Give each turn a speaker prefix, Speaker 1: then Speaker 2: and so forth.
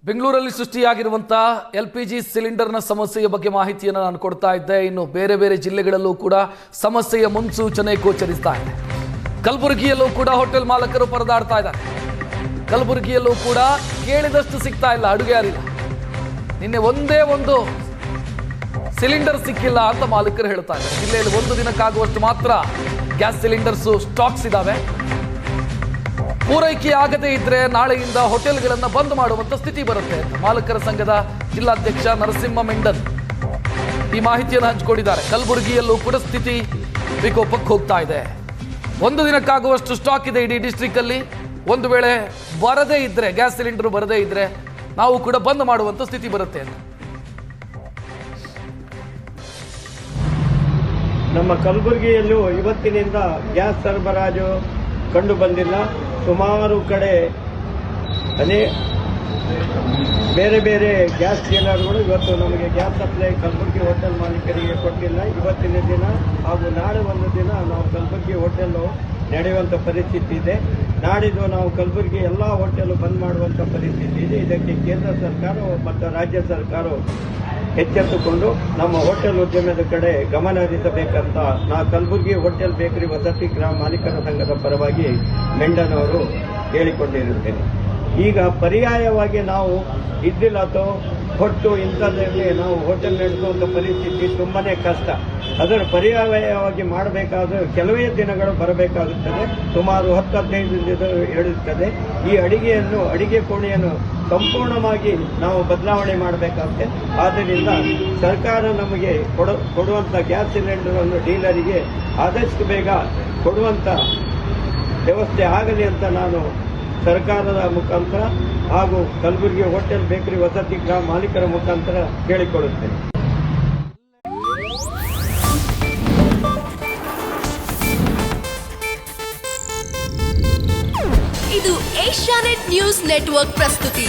Speaker 1: ಬೆಂಗಳೂರಲ್ಲಿ ಸೃಷ್ಟಿಯಾಗಿರುವಂತ LPG ಸಿಲಿಂಡರ್ನ ಸಮಸ್ಯೆಯ ಬಗ್ಗೆ ಮಾಹಿತಿಯನ್ನು ನಾನು ಕೊಡ್ತಾ ಇದ್ದೆ. ಇನ್ನು ಬೇರೆ ಬೇರೆ ಜಿಲ್ಲೆಗಳಲ್ಲೂ ಕೂಡ ಸಮಸ್ಯೆಯ ಮುನ್ಸೂಚನೆ ಗೋಚರಿಸ್ತಾ ಇದೆ. ಕಲಬುರಗಿಯಲ್ಲೂ ಕೂಡ ಹೋಟೆಲ್ ಮಾಲಕರು ಪರದಾಡ್ತಾ ಇದ್ದಾರೆ. ಕಲಬುರಗಿಯಲ್ಲೂ ಕೂಡ ಕೇಳಿದಷ್ಟು ಸಿಗ್ತಾ ಇಲ್ಲ, ಅಡುಗೆ ಅರಿಲ್ಲ. ನಿನ್ನೆ ಒಂದೇ ಒಂದು ಸಿಲಿಂಡರ್ ಸಿಕ್ಕಿಲ್ಲ ಅಂತ ಮಾಲಕರು ಹೇಳ್ತಾ ಇದ್ದಾರೆ. ಜಿಲ್ಲೆಯಲ್ಲಿ ಒಂದು ದಿನಕ್ಕಾಗುವಷ್ಟು ಮಾತ್ರ ಗ್ಯಾಸ್ ಸಿಲಿಂಡರ್ಸು ಸ್ಟಾಕ್ಸ್ ಇದಾವೆ. ಪೂರೈಕೆ ಆಗದೇ ಇದ್ರೆ ನಾಳೆಯಿಂದ ಹೋಟೆಲ್ಗಳನ್ನು ಬಂದ್ ಮಾಡುವಂತ ಸ್ಥಿತಿ ಬರುತ್ತೆ ಅಂತ ಮಾಲಕರ ಸಂಘದ ಜಿಲ್ಲಾಧ್ಯಕ್ಷ ನರಸಿಂಹ ಮೆಂಡನ್ ಈ ಮಾಹಿತಿಯನ್ನು ಹಂಚಿಕೊಂಡಿದ್ದಾರೆ. ಕಲಬುರಗಿಯಲ್ಲೂ ಕೂಡ ಸ್ಥಿತಿ ವಿಕೋಪಕ್ಕೆ ಹೋಗ್ತಾ ಇದೆ. ಒಂದು ದಿನಕ್ಕಾಗುವಷ್ಟು ಸ್ಟಾಕ್ ಇದೆ ಇಡೀ ಡಿಸ್ಟ್ರಿಕ್ಟ್ ಅಲ್ಲಿ. ಒಂದು ವೇಳೆ ಬರದೇ ಇದ್ರೆ, ಗ್ಯಾಸ್ ಸಿಲಿಂಡರ್ ಬರದೇ ಇದ್ರೆ ನಾವು ಕೂಡ ಬಂದ್ ಮಾಡುವಂತ ಸ್ಥಿತಿ ಬರುತ್ತೆ ಅಂತ.
Speaker 2: ನಮ್ಮ ಕಲಬುರಗಿಯಲ್ಲೂ ಇವತ್ತಿನಿಂದ ಗ್ಯಾಸ್ ಸರಬರಾಜು ಕಂಡು ಬಂದಿಲ್ಲ. ಸುಮಾರು ಕಡೆ ಬೇರೆ ಬೇರೆ ಗ್ಯಾಸ್ ಡೀಲರ್ಗಳು ಇವತ್ತು ನಮಗೆ ಗ್ಯಾಸ್ ಸಪ್ಲೈ ಕಲಬುರಗಿ ಹೋಟೆಲ್ ಮಾಲೀಕರಿಗೆ ಕೊಟ್ಟಿಲ್ಲ. ಇವತ್ತಿನ ದಿನ ಹಾಗೂ ನಾಳೆ ಒಂದು ದಿನ ನಾವು ಕಲಬುರಗಿ ಹೋಟೆಲ್ಲು ನಡೆಯುವಂಥ ಪರಿಸ್ಥಿತಿ ಇದೆ. ನಾಡಿದ್ದು ನಾವು ಕಲಬುರಗಿ ಎಲ್ಲ ಹೋಟೆಲು ಬಂದ್ ಮಾಡುವಂಥ ಪರಿಸ್ಥಿತಿ ಇದೆ. ಇದಕ್ಕೆ ಕೇಂದ್ರ ಸರ್ಕಾರ ಮತ್ತು ರಾಜ್ಯ ಸರ್ಕಾರ ಎಚ್ಚೆತ್ತುಕೊಂಡು ನಮ್ಮ ಹೋಟೆಲ್ ಉದ್ಯಮದ ಕಡೆ ಗಮನ ಹರಿಸಬೇಕಂತ ನಾವು ಕಲಬುರಗಿ ಹೋಟೆಲ್ ಬೇಕರಿ ವಸತಿ ಗ್ರಾಮ ಮಾಲೀಕರ ಸಂಘದ ಪರವಾಗಿ ಮೆಂಡನ್ ಅವರು ಹೇಳಿಕೊಂಡಿರುತ್ತೇನೆ. ಈಗ ಪರ್ಯಾಯವಾಗಿ ನಾವು ಇದ್ದಿಲ್ಲ ಅಥವಾ ಹೊಟ್ಟು ಇಂಥದ್ರಲ್ಲಿ ನಾವು ಹೋಟೆಲ್ ನಡೆಸುವಂಥ ಪರಿಸ್ಥಿತಿ ತುಂಬಾನೇ ಕಷ್ಟ. ಅದರ ಪರ್ಯಾಯವಾಗಿ ಮಾಡಬೇಕಾದ್ರೆ ಕೆಲವೇ ದಿನಗಳು ಬರಬೇಕಾಗುತ್ತದೆ. ಸುಮಾರು 10-15 ದಿನ ಹಿಡಿಯುತ್ತದೆ. ಈ ಅಡಿಗೆ ಕೋಣೆಯನ್ನು ಸಂಪೂರ್ಣವಾಗಿ ನಾವು ಬದಲಾವಣೆ ಮಾಡಬೇಕಾಗುತ್ತೆ. ಆದ್ದರಿಂದ ಸರ್ಕಾರ ನಮಗೆ ಕೊಡುವಂಥ ಗ್ಯಾಸ್ ಸಿಲಿಂಡರ್ ಅನ್ನು ಡೀಲರಿಗೆ ಆದಷ್ಟು ಬೇಗ ಕೊಡುವಂಥ ವ್ಯವಸ್ಥೆ ಆಗಲಿ ಅಂತ ನಾನು ಸರ್ಕಾರದ ಮುಖಾಂತರ ಹಾಗೂ ಕಲಬುರಗಿ ಹೋಟೆಲ್ ಬೇಕರಿ ವಸತಿ ಗ್ರಾಮ ಮಾಲೀಕರ ಮುಖಾಂತರ ಕೇಳಿಕೊಳ್ಳುತ್ತೇನೆ.
Speaker 3: ಇದು ಏಷ್ಯಾನೆಟ್ ನ್ಯೂಸ್ ನೆಟ್ವರ್ಕ್ ಪ್ರಸ್ತುತಿ.